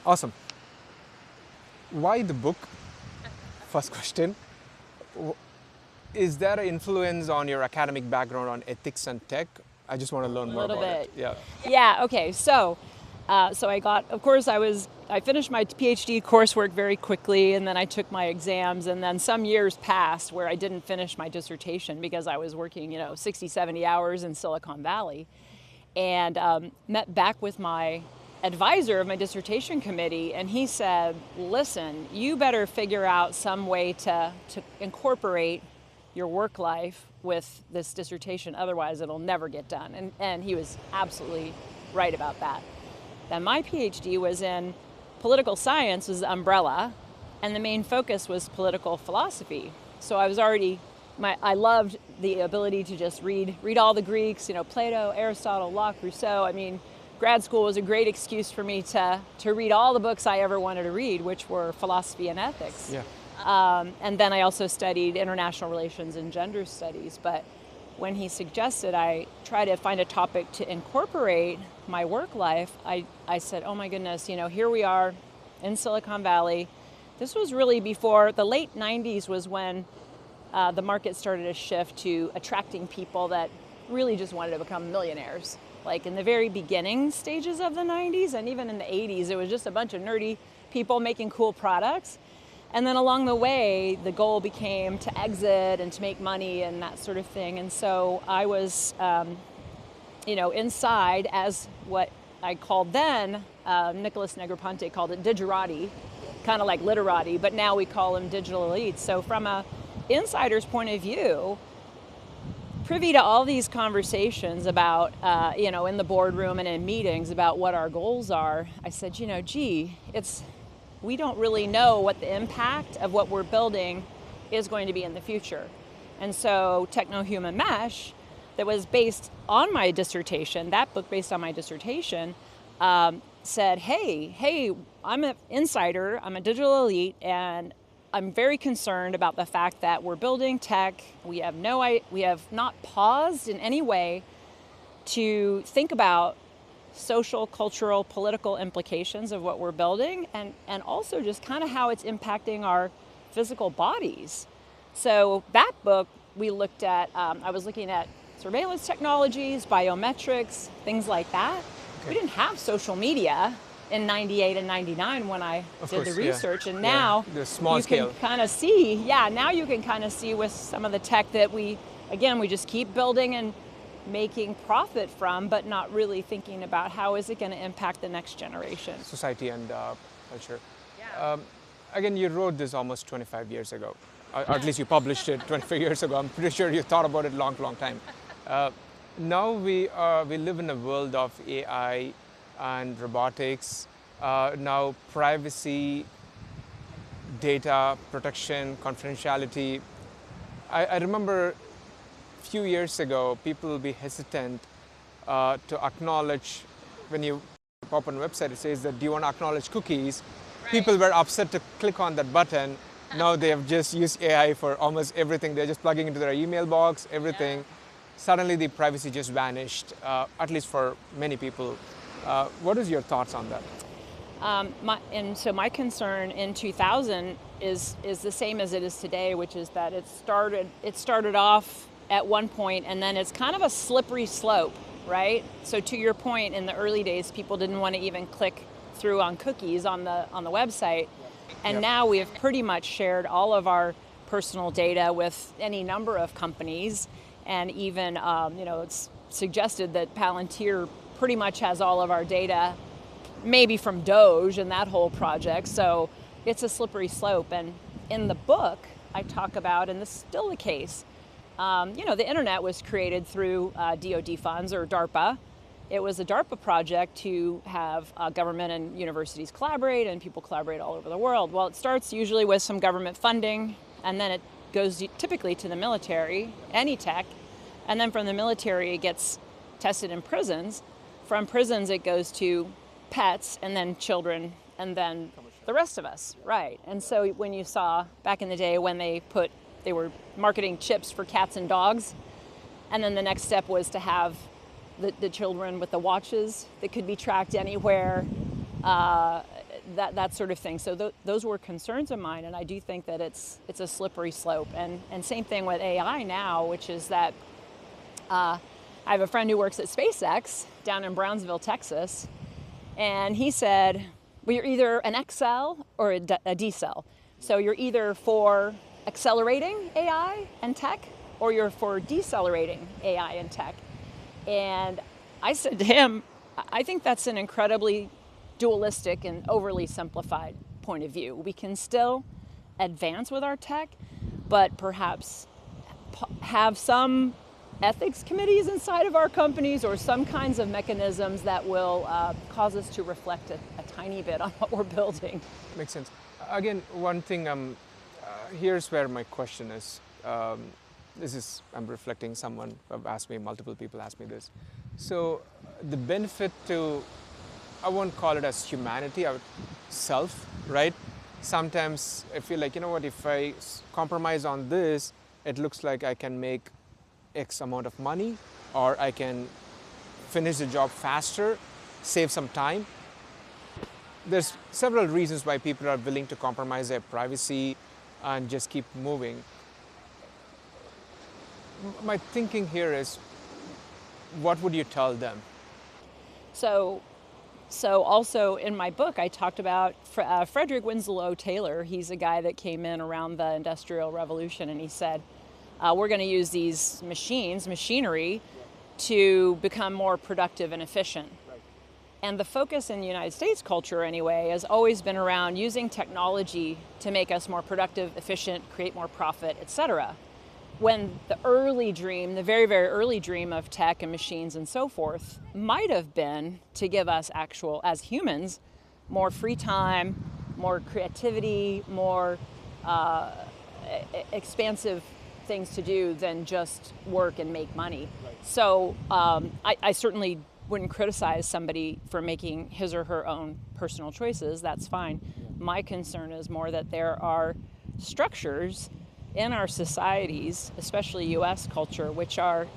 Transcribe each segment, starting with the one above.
Awesome. Why the book? First question. Is there an influence on your academic background on ethics and tech? I just want to learn more about it. Yeah. Yeah. Okay. So I got, of course, I finished my Ph.D. coursework very quickly, and then I took my exams, and then some years passed where I didn't finish my dissertation because I was working, 60, 70 hours in Silicon Valley, and met back with my advisor of my dissertation committee, and he said, listen, you better figure out some way to incorporate your work life with this dissertation, otherwise it'll never get done. And he was absolutely right about that. Then my PhD was in political science, was the umbrella, and the main focus was political philosophy. So I was already, I loved the ability to just read all the Greeks, Plato, Aristotle, Locke, Rousseau. I mean, grad school was a great excuse for me to read all the books I ever wanted to read, which were philosophy and ethics. Yeah. And then I also studied international relations and gender studies. But when he suggested I try to find a topic to incorporate my work life, I said, oh my goodness, here we are in Silicon Valley. This was really before, the late 90s was when the market started to shift to attracting people that really just wanted to become millionaires. Like in the very beginning stages of the 90s and even in the 80s, it was just a bunch of nerdy people making cool products. And then along the way, the goal became to exit and to make money and that sort of thing. And so I was, inside as what I called then, Nicholas Negroponte called it digerati, kind of like literati, but now we call them digital elites. So from a insider's point of view, privy to all these conversations about, in the boardroom and in meetings about what our goals are, I said, we don't really know what the impact of what we're building is going to be in the future. And so Techno-Human Mesh, that was based on my dissertation, that book based on my dissertation, said, hey, I'm an insider, I'm a digital elite, and I'm very concerned about the fact that we're building tech. We have not paused in any way to think about social, cultural, political implications of what we're building, and also just kind of how it's impacting our physical bodies. So that book, we looked at, I was looking at surveillance technologies, biometrics, things like that. Okay. We didn't have social media in 98 and 99 when I did the research, and now the small you scale. can kind of see, now you can kind of see with some of the tech that we just keep building and making profit from, but not really thinking about how is it going to impact the next generation. Society and culture. Yeah. Again, you wrote this almost 25 years ago. Or at least you published it 25 years ago. I'm pretty sure you thought about it long time. Now we live in a world of AI and robotics. Now privacy, data protection, confidentiality. I remember a few years ago, people will be hesitant to acknowledge, when you pop on a website, it says that, do you want to acknowledge cookies? Right. People were upset to click on that button. Now they have just used AI for almost everything. They're just plugging into their email box, everything. Yeah. Suddenly the privacy just vanished, at least for many people. What is your thoughts on that? My concern in 2000 is the same as it is today, which is that it started off at one point, and then it's kind of a slippery slope, right? So to your point, in the early days, people didn't want to even click through on cookies on the website, and now we have pretty much shared all of our personal data with any number of companies, and even it's suggested that Palantir pretty much has all of our data, maybe from Doge and that whole project. So it's a slippery slope, and in the book I talk about, and this is still the case. The internet was created through DoD funds, or DARPA. It was a DARPA project to have government and universities collaborate, and people collaborate all over the world. Well, it starts usually with some government funding, and then it goes typically to the military, any tech, and then from the military it gets tested in prisons. From prisons it goes to pets, and then children, and then the rest of us, right? And so when you saw back in the day when they were marketing chips for cats and dogs, and then the next step was to have the children with the watches that could be tracked anywhere. that sort of thing. So those were concerns of mine, and I do think that it's a slippery slope. And same thing with AI now, which is that I have a friend who works at SpaceX down in Brownsville, Texas, and he said, well, you're either an XL or a decel. So you're either for accelerating AI and tech, or you're for decelerating AI and tech. And I said to him, I think that's an incredibly dualistic and overly simplified point of view. We can still advance with our tech, but perhaps have some ethics committees inside of our companies or some kinds of mechanisms that will cause us to reflect a tiny bit on what we're building. Makes sense. Again, one thing, here's where my question is. I'm reflecting someone who asked me, multiple people asked me this. So the benefit to, I won't call it as humanity, self, right? Sometimes I feel like, you know what, if I compromise on this, it looks like I can make X amount of money, or I can finish the job faster, save some time. There's several reasons why people are willing to compromise their privacy and just keep moving. My thinking here is, what would you tell them? So also in my book, I talked about Frederick Winslow Taylor. He's a guy that came in around the Industrial Revolution, and he said, we're going to use these machinery, to become more productive and efficient. Right. And the focus in the United States culture, anyway, has always been around using technology to make us more productive, efficient, create more profit, etc. When the early dream, the very, very early dream of tech and machines and so forth, might have been to give us actual, as humans, more free time, more creativity, more expansive things to do than just work and make money. Right. So I certainly wouldn't criticize somebody for making his or her own personal choices. That's fine. Yeah. My concern is more that there are structures in our societies, especially U.S. culture, which are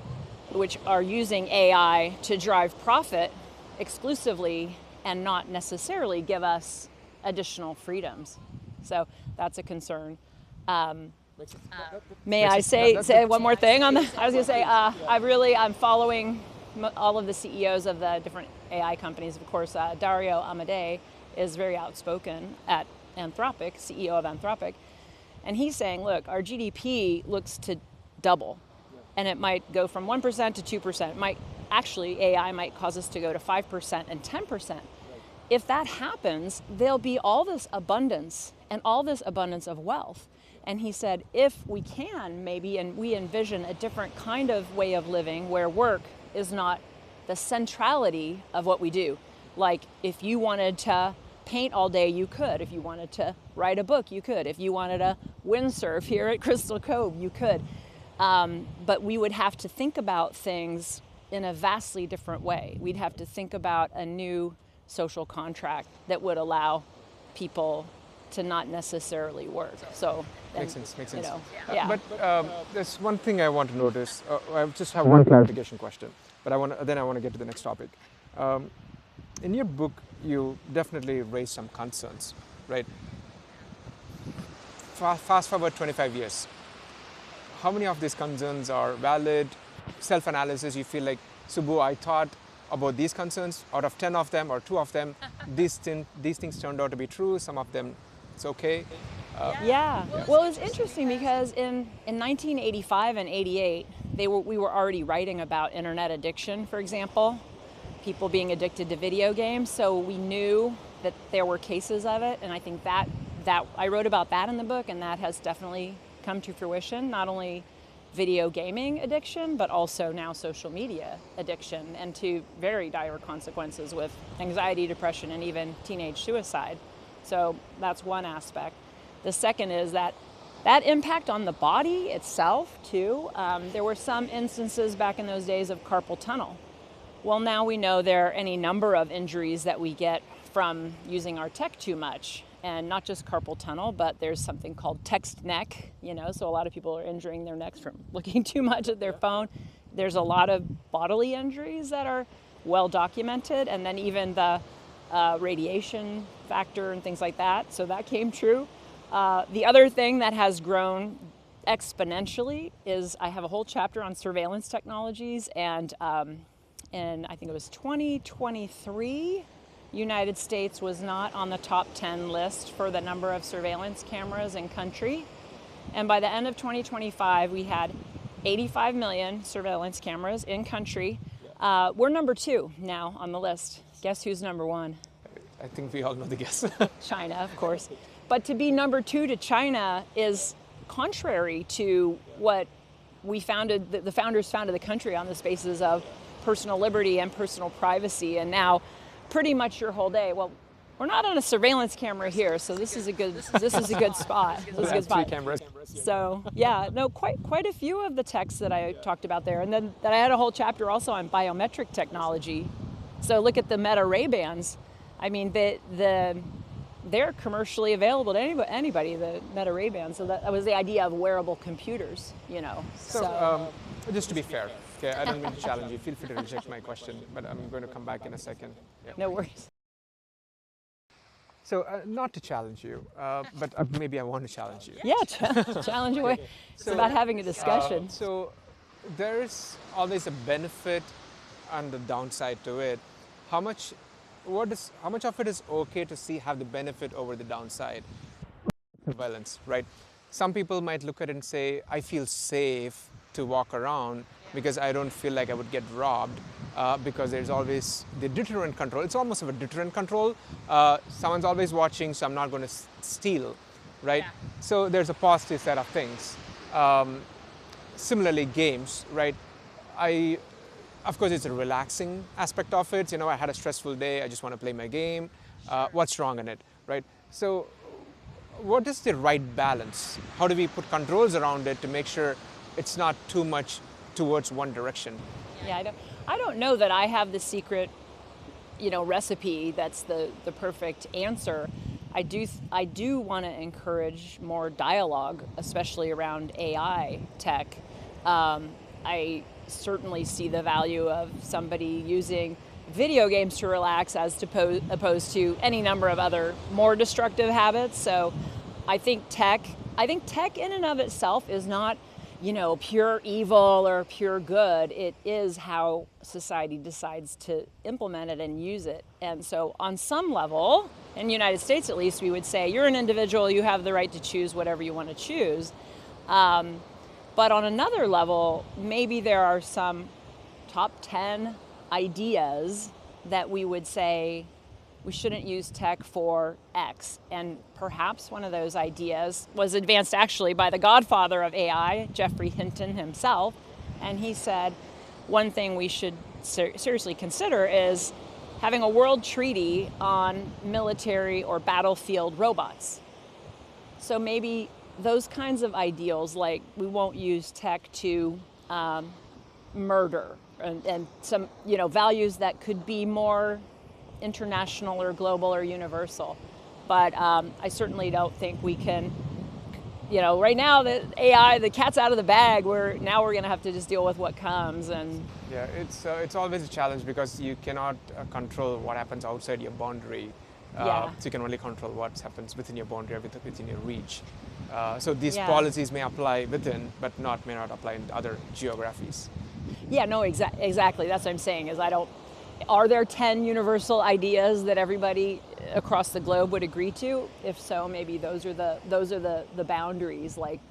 using AI to drive profit exclusively and not necessarily give us additional freedoms. So that's a concern. May I say one more thing on that? I was going to say, I'm following all of the CEOs of the different AI companies. Of course, Dario Amodei is very outspoken at Anthropic, CEO of Anthropic. And he's saying, look, our GDP looks to double. And it might go from 1% to 2%. AI might cause us to go to 5% and 10%. Right. If that happens, there'll be all this abundance and all this abundance of wealth. And he said, if we can, maybe, and we envision a different kind of way of living where work is not the centrality of what we do. Like, if you wanted to paint all day, you could. If you wanted to write a book, you could. If you wanted to windsurf here at Crystal Cove, you could. But we would have to think about things in a vastly different way. We'd have to think about a new social contract that would allow people to not necessarily work. So makes sense. You know, yeah. But there's one thing I want to notice. I just have one clarification question, but I want to get to the next topic. In your book, you definitely raised some concerns, right? Fast forward 25 years. How many of these concerns are valid? Self-analysis, you feel like, Subbu, I thought about these concerns. Out of 10 of them or 2 of them, these things turned out to be true. Some of them, it's okay. Yeah. Well, it's interesting because in 1985 and 88, we were already writing about internet addiction, for example, people being addicted to video games. So we knew that there were cases of it, and I think that I wrote about that in the book, and that has definitely come to fruition. Not only video gaming addiction, but also now social media addiction, and to very dire consequences with anxiety, depression, and even teenage suicide. So that's one aspect. The second is that impact on the body itself too. There were some instances back in those days of carpal tunnel. Well, now we know there are any number of injuries that we get from using our tech too much. And not just carpal tunnel, but there's something called text neck, so a lot of people are injuring their necks from looking too much at their phone. There's a lot of bodily injuries that are well documented, and then even the radiation factor and things like that. So that came true. The other thing that has grown exponentially is I have a whole chapter on surveillance technologies, and in I think it was 2023, United States was not on the top 10 list for the number of surveillance cameras in country. And by the end of 2025, we had 85 million surveillance cameras in country. We're number 2 now on the list. Guess who's number 1? I think we all know the guess. China, of course. But to be number 2 to China is contrary to what we founded, the founders founded the country on, this basis of personal liberty and personal privacy. And now pretty much your whole day, well, we're not on a surveillance camera here, so this is a good spot. This is a good spot. 3 cameras. So yeah, no, quite a few of the techs that I talked about there, and then that I had a whole chapter also on biometric technology. So look at the Meta Ray-Bans. I mean, they're commercially available to anybody, the Meta Ray-Bans. So that was the idea of wearable computers, you know. So just to be fair, okay, I don't mean to challenge you. Feel free to reject my question, but I'm going to come back in a second. Yeah. No worries. So not to challenge you, but maybe I want to challenge you. Yeah, challenge away. It's about having a discussion. So there's always a benefit and the downside to it. How much of it is okay to have the benefit over the downside? Surveillance, right? Some people might look at it and say, I feel safe to walk around because I don't feel like I would get robbed, because there's always the deterrent control. It's almost of a deterrent control. Someone's always watching, so I'm not going to steal, right? Yeah. So there's a positive set of things. Similarly, games, right? Of course, it's a relaxing aspect of it. You know, I had a stressful day, I just want to play my game. What's wrong in it, right? So what is the right balance? How do we put controls around it to make sure it's not too much towards one direction? Yeah, I don't know that I have the secret, recipe that's the perfect answer. I do want to encourage more dialogue, especially around AI tech. I certainly see the value of somebody using video games to relax as opposed to any number of other more destructive habits. So I think tech in and of itself is not, pure evil or pure good. It is how society decides to implement it and use it. And so on some level, in the United States at least, we would say you're an individual, you have the right to choose whatever you want to choose. But on another level, maybe there are some top 10 ideas that we would say we shouldn't use tech for X. And perhaps one of those ideas was advanced actually by the godfather of AI, Geoffrey Hinton himself. And he said, one thing we should seriously consider is having a world treaty on military or battlefield robots. So maybe those kinds of ideals, like we won't use tech to murder and some, values that could be more international or global or universal. But I certainly don't think we can, right now the AI, the cat's out of the bag. We're going to have to just deal with what comes. And yeah, it's always a challenge because you cannot control what happens outside your boundary. So you can only control what happens within your boundary, within your reach. So these policies may apply within, but may not apply in other geographies. Yeah, no, exactly. That's what I'm saying. Are there 10 universal ideas that everybody across the globe would agree to? If so, maybe those are the boundaries. Like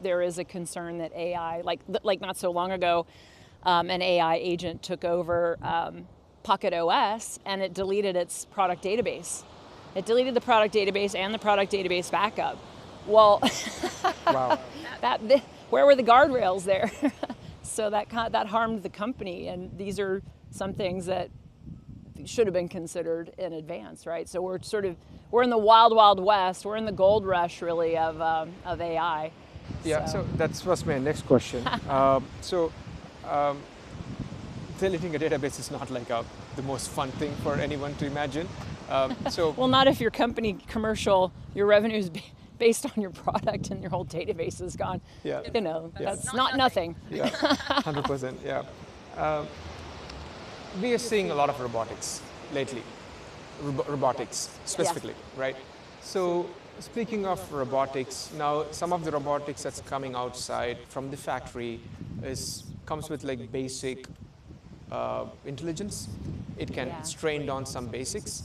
there is a concern that AI, like not so long ago, an AI agent took over Pocket OS and it deleted its product database. It deleted the product database and the product database backup. Well, wow. Where were the guardrails there? So that harmed the company, and these are some things that should have been considered in advance, right? So we're in the wild, wild west. We're in the gold rush, really, of AI. Yeah. So that was my next question. Deleting a database is not like the most fun thing for anyone to imagine. Well, not if your company commercial, your revenue is based on your product and your whole database is gone. Yeah. That's not nothing. Yeah, 100%. Yeah. We are seeing a lot of robotics lately. robotics specifically, right? So speaking of robotics, now some of the robotics that's coming outside from the factory comes with like basic intelligence. It can strain down some basics.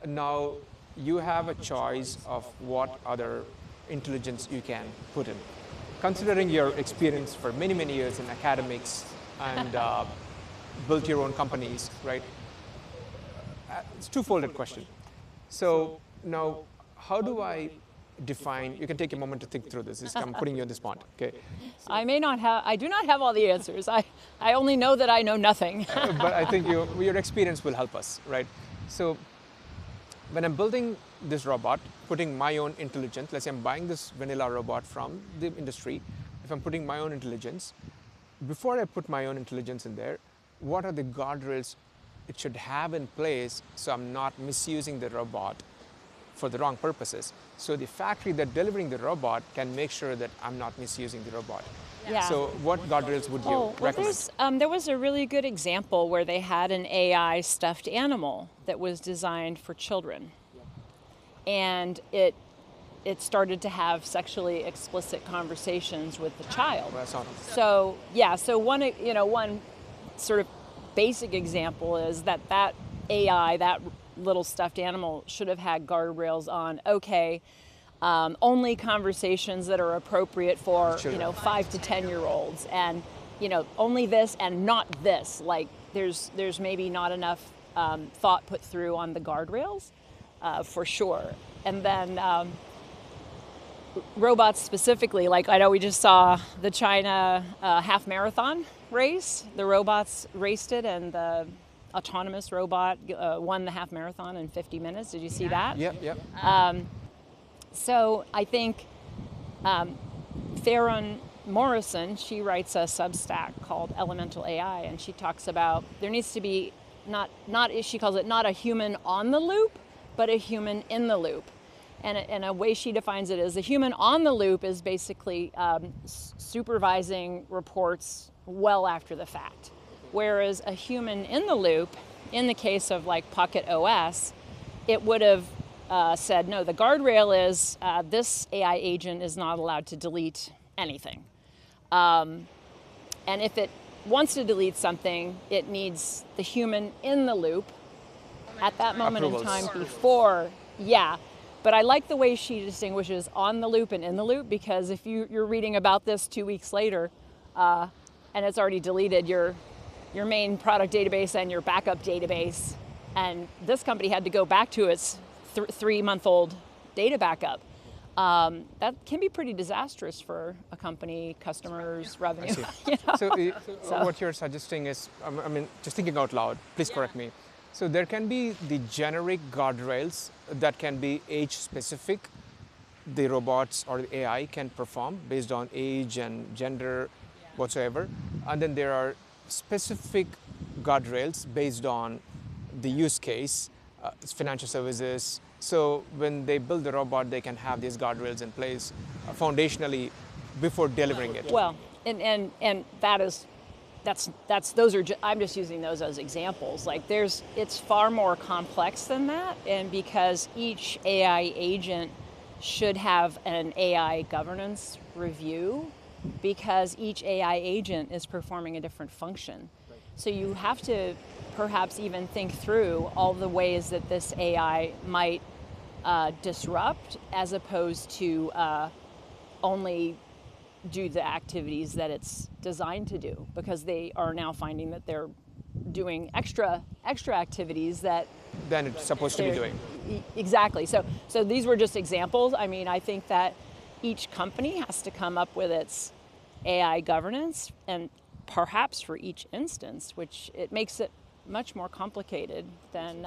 Now you have a choice of what other intelligence you can put in. Considering your experience for many, many years in academics and built your own companies, right? It's a two-folded question. So now, how do I define, you can take a moment to think through this. I'm putting you on the spot, okay? So, I do not have all the answers. I only know that I know nothing. but I think your experience will help us, right? So when I'm building this robot, putting my own intelligence, let's say I'm buying this vanilla robot from the industry, if I'm putting my own intelligence, before I put my own intelligence in there, what are the guardrails it should have in place so I'm not misusing the robot for the wrong purposes? So the factory that's delivering the robot can make sure that I'm not misusing the robot. Yeah. So what guardrails would you recommend? There was a really good example where they had an AI stuffed animal that was designed for children. And it started to have sexually explicit conversations with the child. Well, that's awesome. So one sort of basic example is that AI, that little stuffed animal, should have had guardrails on, okay, only conversations that are appropriate for, 5 to 10-year-olds, and, only this and not this. Like there's maybe not enough thought put through on the guardrails, for sure. And then robots specifically, like I know we just saw the China half marathon race. The robots raced it, and the autonomous robot won the half marathon in 50 minutes. Did you see that? Yep. So I think Theron Morrison, she writes a Substack called Elemental AI, and she talks about there needs to be she calls it not a human on the loop, but a human in the loop. And a way she defines it is a human on the loop is basically supervising reports well after the fact. Whereas a human in the loop, in the case of like Pocket OS, it would have said, no, the guardrail is this AI agent is not allowed to delete anything. And if it wants to delete something, it needs the human in the loop at that moment in time before, But I like the way she distinguishes on the loop and in the loop, because if you're reading about this 2 weeks later and it's already deleted your main product database and your backup database, and this company had to go back to its 3-month-old data backup, that can be pretty disastrous for a company, customers, revenue. So what you're suggesting is, just thinking out loud, please correct me. So there can be the generic guardrails that can be age specific. The robots or the AI can perform based on age and gender whatsoever. And then there are specific guardrails based on the use case, financial services. So when they build the robot, they can have these guardrails in place foundationally before delivering it. Well, and I'm just using those as examples. Like it's far more complex than that, and because each AI agent should have an AI governance review, because each AI agent is performing a different function. So you have to perhaps even think through all the ways that this AI might disrupt, as opposed to only do the activities that it's designed to do, because they are now finding that they're doing extra activities that than it's supposed to be doing. Exactly. So these were just examples. I think that each company has to come up with its AI governance, and perhaps for each instance, which it makes it much more complicated than,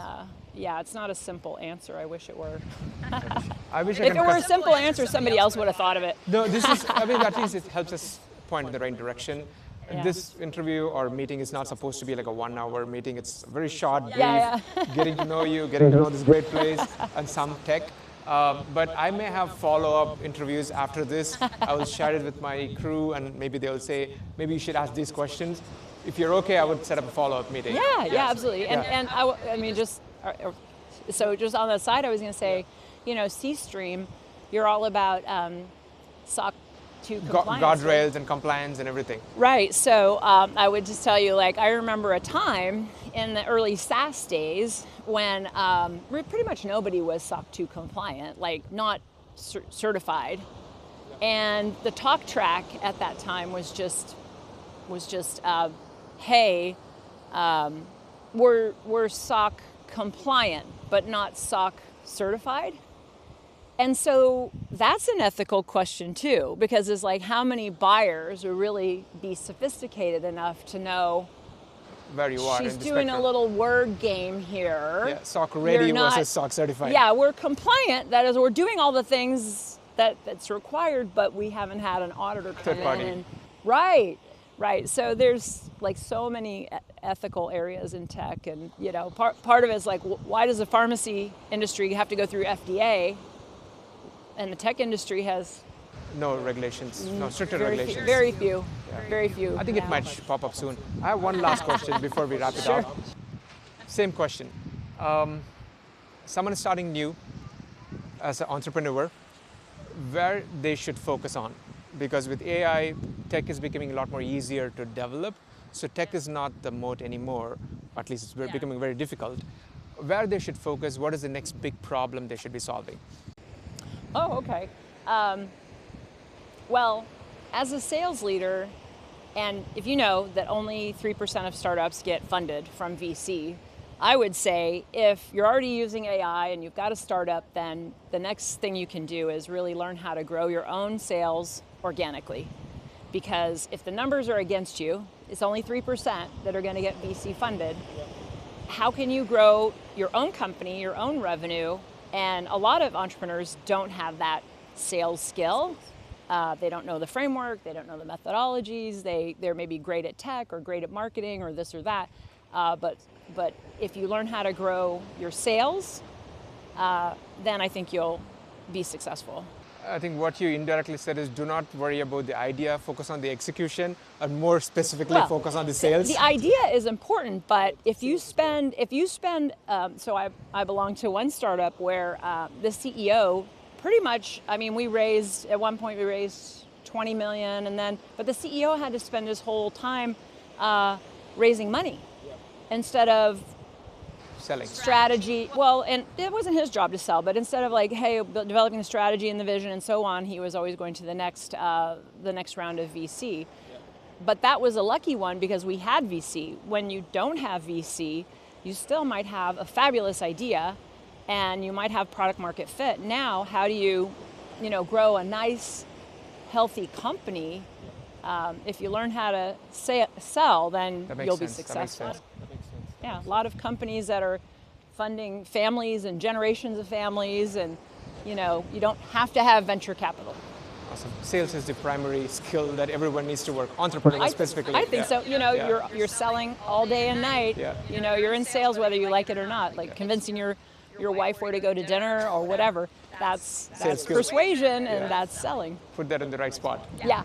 it's not a simple answer. I wish it were. If it were a simple answer, somebody else would have thought of it. No, this is, at least it helps us point in the right direction. Yeah. This interview or meeting is not supposed to be like a 1-hour meeting. It's a very short, brief, getting to know you, getting to know this great place and some tech. But I may have follow-up interviews after this. I will share it with my crew, and maybe they'll say, maybe you should ask these questions. If you're okay, I would set up a follow-up meeting. Yeah, absolutely. And So just on the side, I was going to say, you know, C-Stream, you're all about SOC 2 compliance. Guardrails and compliance and everything. Right. So I would just tell you, like, I remember a time in the early SaaS days when pretty much nobody was SOC 2 compliant, like not certified. And the talk track at that time was just hey, we're SOC compliant, but not SOC certified. And so that's an ethical question too, because it's like, how many buyers will really be sophisticated enough to know where you are she's in the doing spectrum. a little word game here. Yeah, SOC ready versus SOC certified. Yeah, we're compliant. That is, we're doing all the things that's required, but we haven't had an auditor come Third party. in. And, right. So there's like so many ethical areas in tech, and you know, part of it is like, why does the pharmacy industry have to go through FDA? And the tech industry has no regulations, no stricter regulations. Very few. I think it might pop up soon. I have one last question before we wrap it up. Same question. Someone is starting new as an entrepreneur, where they should focus on. Because with AI, tech is becoming a lot more easier to develop. So tech is not the moat anymore, at least it's becoming very difficult. Where they should focus, what is the next big problem they should be solving? Oh, okay. Well, as a sales leader, and if you know that only 3% of startups get funded from VC, I would say if you're already using AI and you've got a startup, then the next thing you can do is really learn how to grow your own sales organically. Because if the numbers are against you, it's only 3% that are going to get VC funded. How can you grow your own company, your own revenue? And a lot of entrepreneurs don't have that sales skill. They don't know the framework, they don't know the methodologies, they're maybe great at tech or great at marketing or this or that. But if you learn how to grow your sales, then I think you'll be successful. I think what you indirectly said is do not worry about the idea, focus on the execution, and more specifically focus on the sales. The idea is important, but if you spend, so I belong to one startup where the CEO pretty much, I mean, at one point we raised 20 million, but the CEO had to spend his whole time raising money instead of selling strategy. Well, and it wasn't his job to sell, but instead of like, hey, developing the strategy and the vision and so on, he was always going to the next round of VC. But that was a lucky one because we had VC. When you don't have VC, you still might have a fabulous idea and you might have product market fit. Now, how do you grow a nice, healthy company? If you learn how to sell, then you'll be successful. Yeah, a lot of companies that are funding families and generations of families, and you don't have to have venture capital. Awesome. Sales is the primary skill that everyone needs to work. Entrepreneurs specifically. I think so. You're selling all day and night. Yeah. You're in sales whether you like it or not. Like convincing your wife where to go to dinner or whatever. That's persuasion and that's selling. Put that in the right spot. Yeah.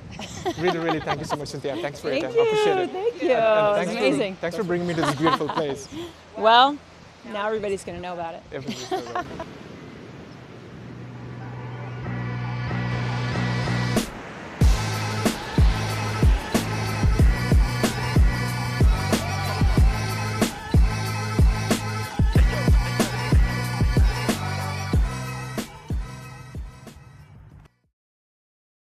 Really, thank you so much, Cynthia. Thanks for your time. I appreciate it. Thank you. And Amazing. Thanks for bringing me to this beautiful place. Well, now everybody's going to know about it. Everybody's going to know about it.